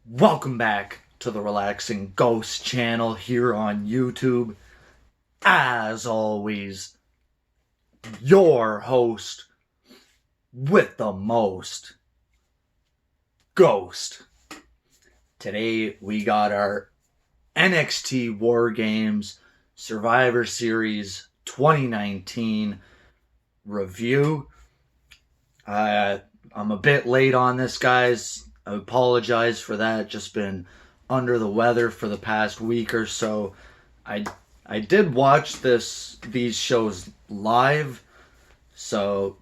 Welcome back to the Relaxing Ghost channel here on YouTube. As always, your host with the most, Ghost. Today we got our NXT War Games Survivor Series 2019 review. I'm a bit late on this, guys. I apologize for that. Just been under the weather for the past week or so. I did watch these shows live, so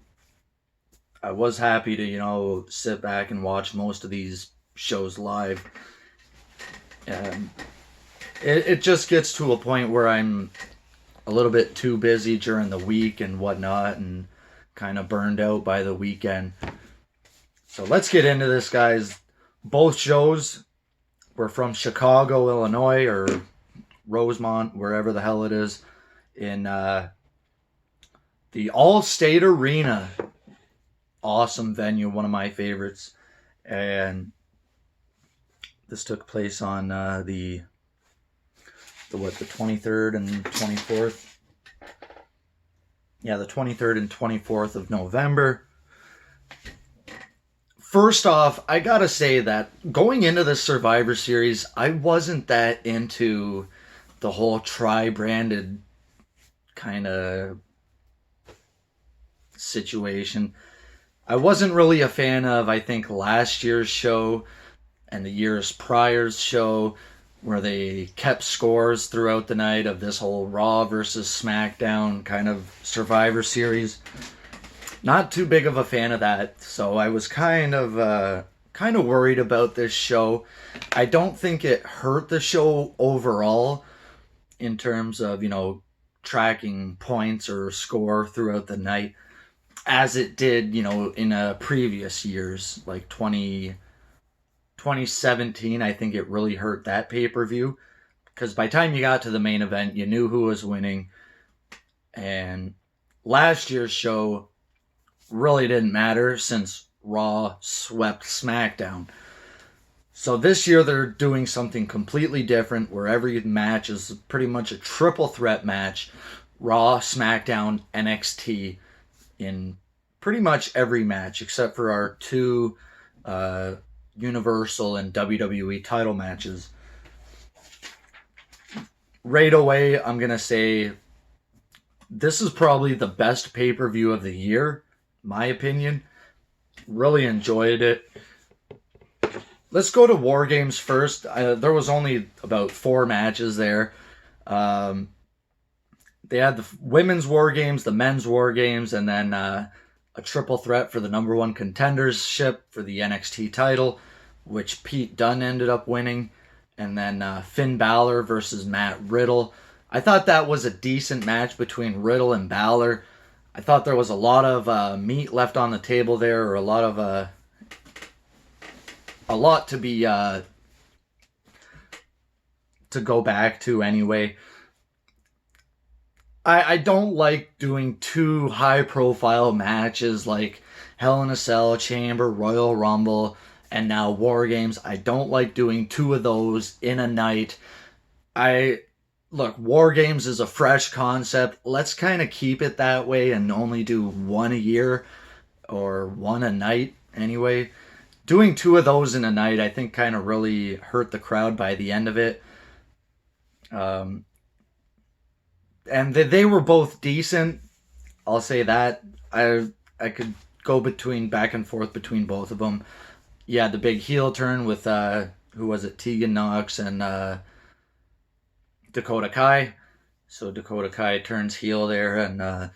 I was happy to sit back and watch most of these shows live. And it just gets to a point where I'm a little bit too busy during the week and whatnot, and kind of burned out by the weekend. So let's get into this, guys. Both shows were from Chicago, Illinois, or Rosemont, wherever the hell it is, in the All-State Arena. Awesome venue, one of my favorites. And this took place on the 23rd and 24th? Yeah, the 23rd and 24th of November. First off, I gotta say that going into the Survivor Series, I wasn't that into the whole tri-branded kind of situation. I wasn't really a fan of, I think, last year's show and the years prior's show, where they kept scores throughout the night of this whole Raw versus SmackDown kind of Survivor Series. Not too big of a fan of that, so I was kind of worried about this show. I don't think it hurt the show overall in terms of, tracking points or score throughout the night, as it did, in previous years, like 2017. I think it really hurt that pay-per-view, because by the time you got to the main event, you knew who was winning. And last year's show really didn't matter, since Raw swept SmackDown. So this year they're doing something completely different, where every match is pretty much a triple threat match. Raw, SmackDown, NXT, in pretty much every match, except for our two Universal and WWE title matches. Right away, I'm going to say this is probably the best pay-per-view of the year, my opinion. Really enjoyed it. Let's go to War Games first. There was only about 4 matches there. They had the women's War Games, the men's War Games, and then a triple threat for the number 1 contendership for the NXT title, which Pete Dunne ended up winning. And then Finn Balor versus Matt Riddle. I thought that was a decent match between Riddle and Balor. I thought there was a lot of meat left on the table there, or a lot to be to go back to anyway. I don't like doing 2 high-profile matches like Hell in a Cell, Chamber, Royal Rumble, and now War Games. I don't like doing 2 of those in a night. Look, War Games is a fresh concept. Let's kind of keep it that way and only do 1 a year, or 1 a night anyway. Doing 2 of those in a night, I think, kind of really hurt the crowd by the end of it. And they were both decent. I'll say that. I could go back and forth between both of them. Yeah, the big heel turn with who was it? Tegan Nox and Dakota Kai. So Dakota Kai turns heel there, and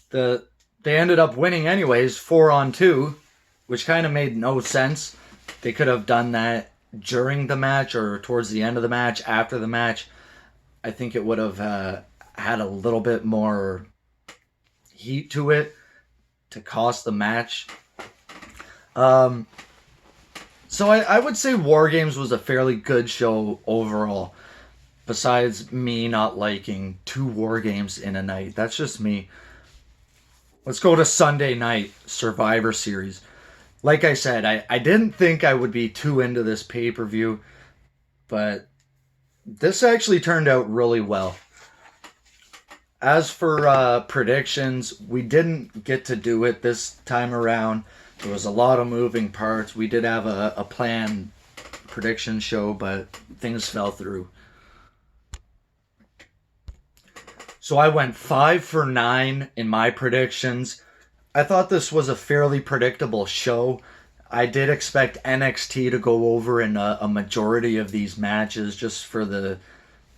they ended up winning anyways, 4-on-2, which kind of made no sense. They could have done that during the match or towards the end of the match, after the match. I think it would have had a little bit more heat to it to cost the match. So I would say War Games was a fairly good show overall, besides me not liking 2 War Games in a night. That's just me. Let's go to Sunday night Survivor Series. like I said, I didn't think I would be too into this pay-per-view, but this actually turned out really well. As for predictions, we didn't get to do it this time around. There was a lot of moving parts. We did have a planned prediction show, but things fell through. So I went 5 for 9 in my predictions. I thought this was a fairly predictable show. I did expect NXT to go over in a majority of these matches just for the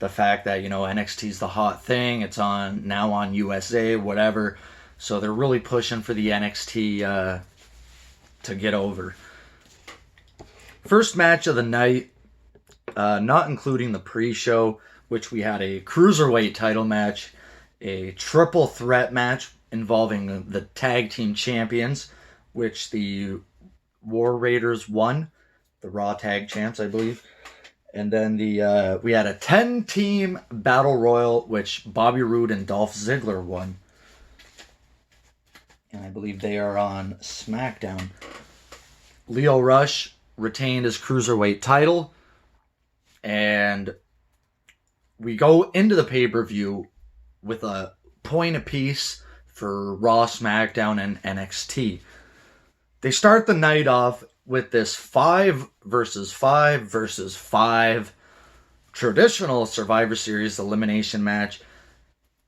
fact that, you know, NXT's the hot thing. It's on now on USA, whatever. So they're really pushing for the NXT to get over. First match of the night, not including the pre-show, which we had a cruiserweight title match, a triple threat match involving the tag team champions, which the War Raiders won, the Raw Tag Champs, I believe. And then we had a 10-team battle royal, which Bobby Roode and Dolph Ziggler won. And I believe they are on SmackDown. Lio Rush retained his cruiserweight title. And we go into the pay-per-view with a point apiece for Raw, SmackDown, and NXT. They start the night off with this 5 versus 5 versus 5 traditional Survivor Series elimination match.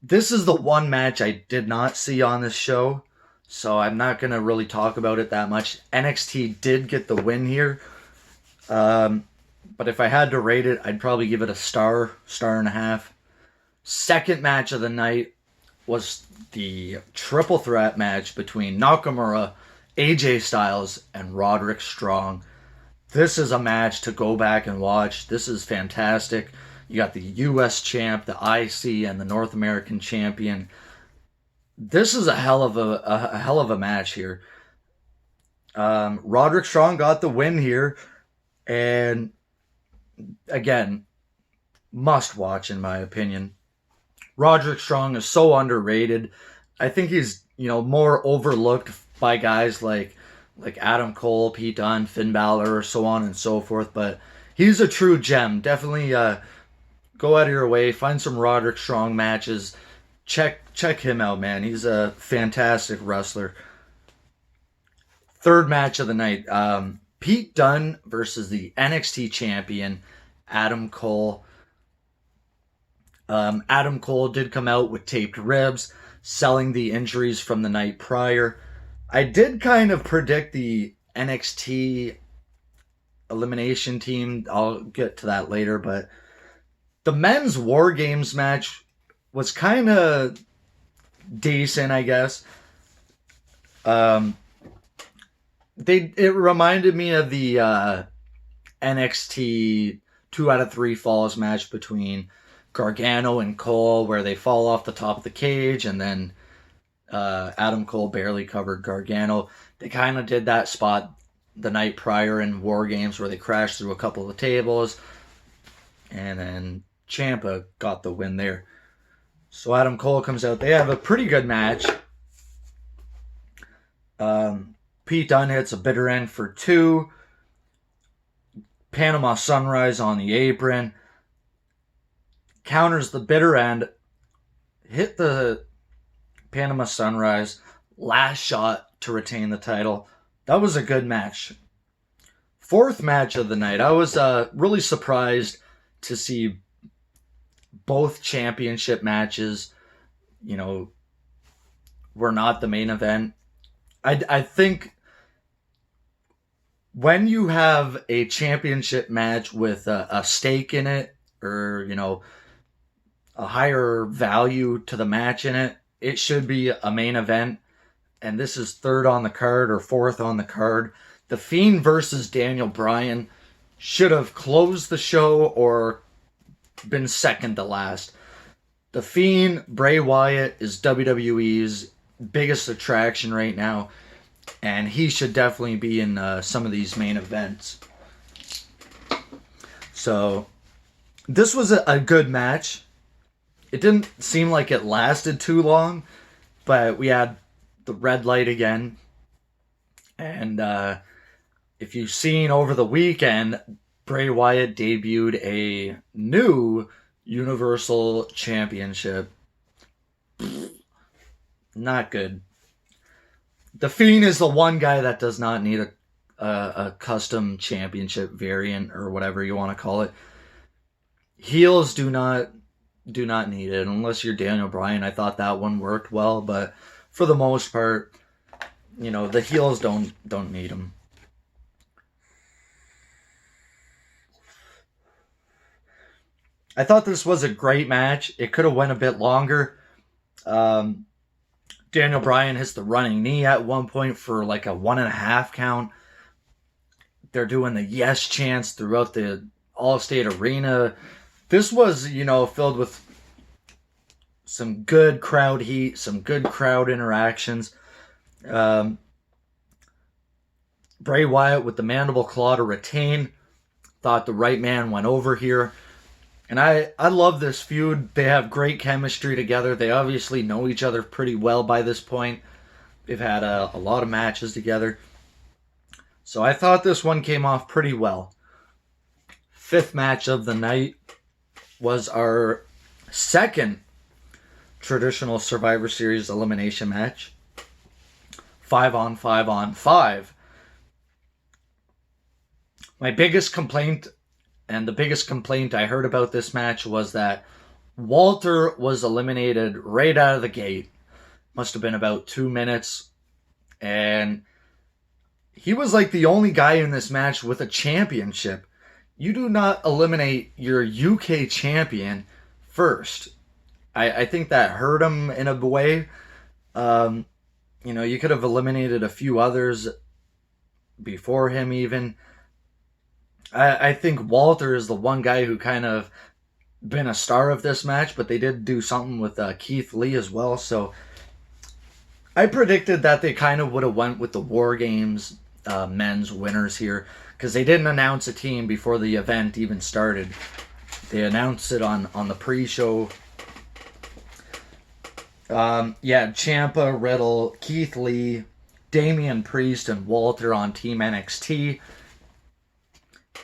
This is the one match I did not see on this show, so I'm not going to really talk about it that much. NXT did get the win here, but if I had to rate it, I'd probably give it a star and a half. Second match of the night was the triple threat match between Nakamura, AJ Styles, and Roderick Strong. This is a match to go back and watch. This is fantastic. You got the US champ, the IC, and the North American champion. This is a hell of a match here. Roderick Strong got the win here, and again, must watch in my opinion. Roderick Strong is so underrated. I think he's, you know, more overlooked by guys like Adam Cole, Pete Dunne, Finn Balor, so on and so forth. But he's a true gem. Definitely go out of your way, find some Roderick Strong matches. Check him out, man. He's a fantastic wrestler. Third match of the night, Pete Dunne versus the NXT champion, Adam Cole. Adam Cole did come out with taped ribs, selling the injuries from the night prior. I did kind of predict the NXT elimination team. I'll get to that later, but the men's War Games match was kind of decent, I guess. It reminded me of the NXT 2 out of 3 falls match between Gargano and Cole, where they fall off the top of the cage, and then Adam Cole barely covered Gargano. They kind of did that spot the night prior in War Games, where they crashed through a couple of the tables, and then Ciampa got the win there. So Adam Cole comes out. They have a pretty good match. Pete Dunne hits a bitter end for 2. Panama Sunrise on the apron. Counters the bitter end. Hit the Panama Sunrise. Last shot to retain the title. That was a good match. Fourth match of the night. I was really surprised to see both championship matches, you know, were not the main event. I think when you have a championship match with a stake in it, or, you know, a higher value to the match in it, it should be a main event. And this is third on the card or fourth on the card. The Fiend versus Daniel Bryan should have closed the show or been second to last. The Fiend, Bray Wyatt, is WWE's biggest attraction right now, and he should definitely be in some of these main events. So this was a good match. It didn't seem like it lasted too long, but we had the red light again, And if you've seen over the weekend, Bray Wyatt debuted a new Universal Championship. Not good. The Fiend is the one guy that does not need a custom championship variant or whatever you want to call it. Heels do not need it unless you're Daniel Bryan. I thought that one worked well, but for the most part, the heels don't need them. I thought this was a great match. It could have went a bit longer. Daniel Bryan hits the running knee at one point for like a 1.5 count. They're doing the yes chants throughout the Allstate Arena. This was, filled with some good crowd heat, some good crowd interactions. Bray Wyatt with the mandible claw to retain. Thought the right man went over here. And I love this feud. They have great chemistry together. They obviously know each other pretty well by this point. They've had a lot of matches together. So I thought this one came off pretty well. 5th match of the night was our second traditional Survivor Series elimination match. 5-on-5-on-5. My biggest complaint, and the biggest complaint I heard about this match, was that Walter was eliminated right out of the gate. Must have been about 2 minutes. And he was like the only guy in this match with a championship. You do not eliminate your UK champion first. I think that hurt him in a way. You could have eliminated a few others before him even. I think Walter is the one guy who kind of been a star of this match, but they did do something with Keith Lee as well. So I predicted that they kind of would have went with the War Games men's winners here, because they didn't announce a team before the event even started. They announced it on the pre-show. Ciampa, Riddle, Keith Lee, Damian Priest, and Walter on Team NXT.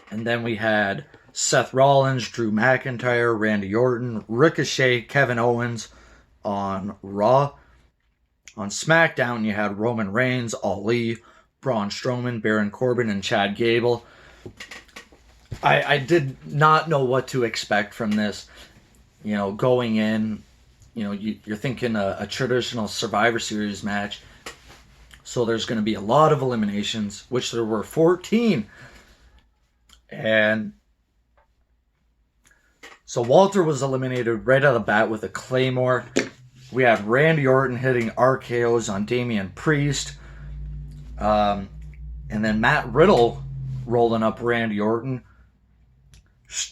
And then we had Seth Rollins, Drew McIntyre, Randy Orton, Ricochet, Kevin Owens on Raw. On SmackDown, you had Roman Reigns, Ali, Braun Strowman, Baron Corbin, and Chad Gable. I did not know what to expect from this. Going in, you're thinking a traditional Survivor Series match. So there's going to be a lot of eliminations, which there were 14. And so Walter was eliminated right out of the bat with a Claymore. We had Randy Orton hitting RKOs on Damian Priest. And then Matt Riddle rolling up Randy Orton.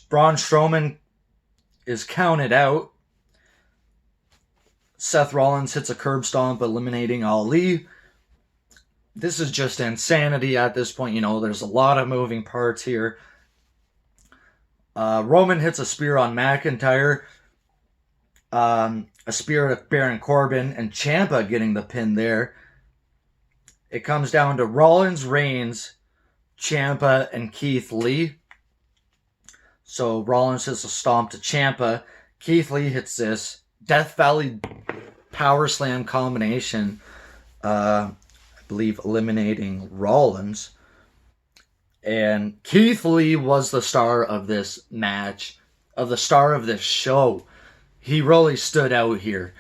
Braun Strowman is counted out. Seth Rollins hits a curb stomp, eliminating Ali. This is just insanity at this point. There's a lot of moving parts here. Roman hits a spear on McIntyre. A spear at Baron Corbin, and Ciampa getting the pin there. It comes down to Rollins, Reigns, Ciampa, and Keith Lee. So Rollins hits a stomp to Ciampa. Keith Lee hits this Death Valley Power Slam combination. I believe eliminating Rollins. And Keith Lee was the star of this match, of the star of this show. He really stood out here.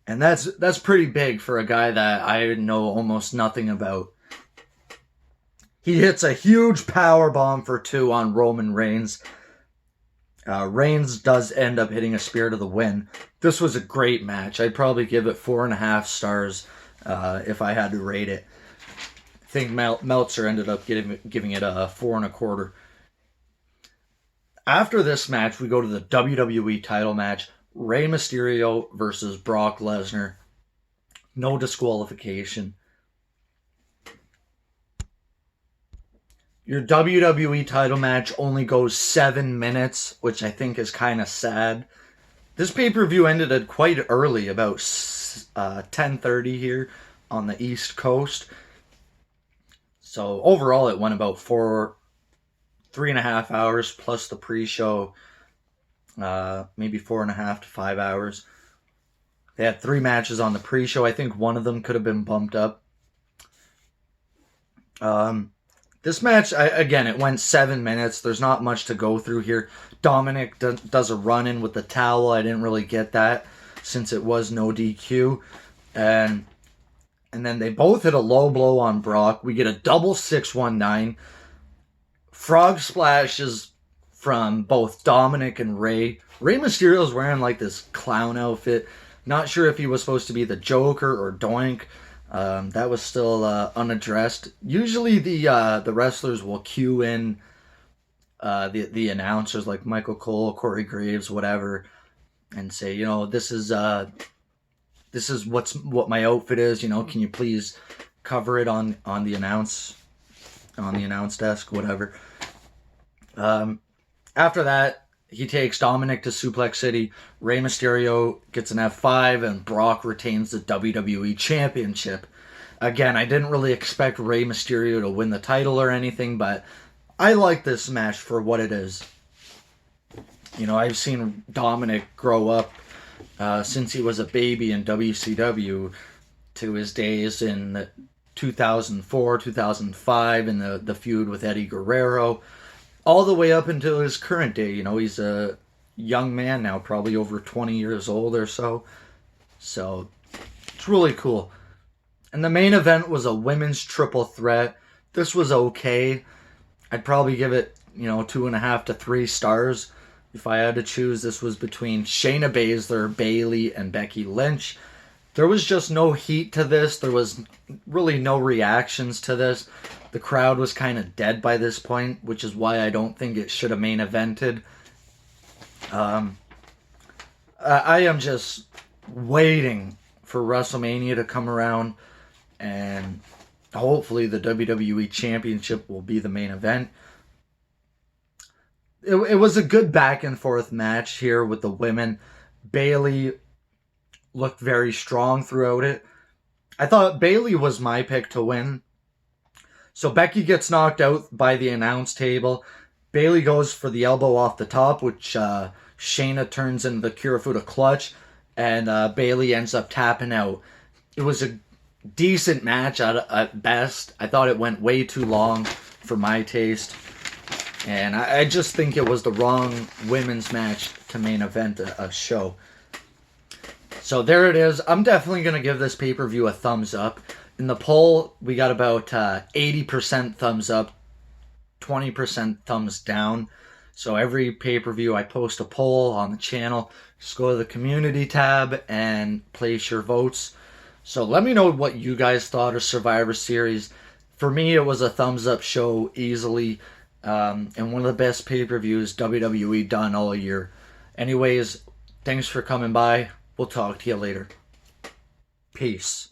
And that's pretty big for a guy that I know almost nothing about. He hits a huge power bomb for 2 on Roman Reigns. Reigns does end up hitting a spear to the win. This was a great match. I'd probably give it 4.5 stars if I had to rate it. I think Meltzer ended up giving it a 4.25. After this match, we go to the WWE title match. Rey Mysterio versus Brock Lesnar. No disqualification. Your WWE title match only goes 7 minutes, which I think is kind of sad. This pay-per-view ended at quite early, about 10:30 here on the East Coast. So overall, it went about 3.5 hours plus the pre-show, maybe 4.5 to 5 hours. They had 3 matches on the pre-show. I think one of them could have been bumped up. This match, again, it went 7 minutes. There's not much to go through here. Dominic does a run-in with the towel. I didn't really get that since it was no DQ. And then they both hit a low blow on Brock. We get a double 619. Frog splashes from both Dominic and Rey. Rey Mysterio's wearing like this clown outfit. Not sure if he was supposed to be the Joker or Doink. That was still unaddressed. Usually the wrestlers will cue in the announcers like Michael Cole, Corey Graves, whatever, and say, you know, this is what my outfit is. You know, can you please cover it on the announce desk, whatever. After that, he takes Dominic to Suplex City. Rey Mysterio gets an F5, and Brock retains the WWE Championship. Again, I didn't really expect Rey Mysterio to win the title or anything, but I like this match for what it is. You know, I've seen Dominic grow up since he was a baby in WCW to his days in 2004, 2005, in the feud with Eddie Guerrero, all the way up until his current day. You know, he's a young man now, probably over 20 years old or so. So, it's really cool. And the main event was a women's triple threat. This was okay. I'd probably give it, 2.5 to 3 stars. If I had to choose, this was between Shayna Baszler, Bayley, and Becky Lynch. There was just no heat to this. There was really no reactions to this. The crowd was kind of dead by this point, which is why I don't think it should have main evented. I am just waiting for WrestleMania to come around, and hopefully the WWE Championship will be the main event. It was a good back and forth match here with the women. Bayley looked very strong throughout it. I thought Bayley was my pick to win. So Becky gets knocked out by the announce table. Bayley goes for the elbow off the top, which Shayna turns into the Kirifuda clutch, and Bayley ends up tapping out. It was a decent match at best. I thought it went way too long for my taste. And I just think it was the wrong women's match to main event a show. So there it is. I'm definitely going to give this pay-per-view a thumbs up. In the poll, we got about 80% thumbs up, 20% thumbs down. So every pay-per-view, I post a poll on the channel. Just go to the community tab and place your votes. So let me know what you guys thought of Survivor Series. For me, it was a thumbs up show easily. And one of the best pay-per-views WWE done all year. Anyways, thanks for coming by. We'll talk to you later. Peace.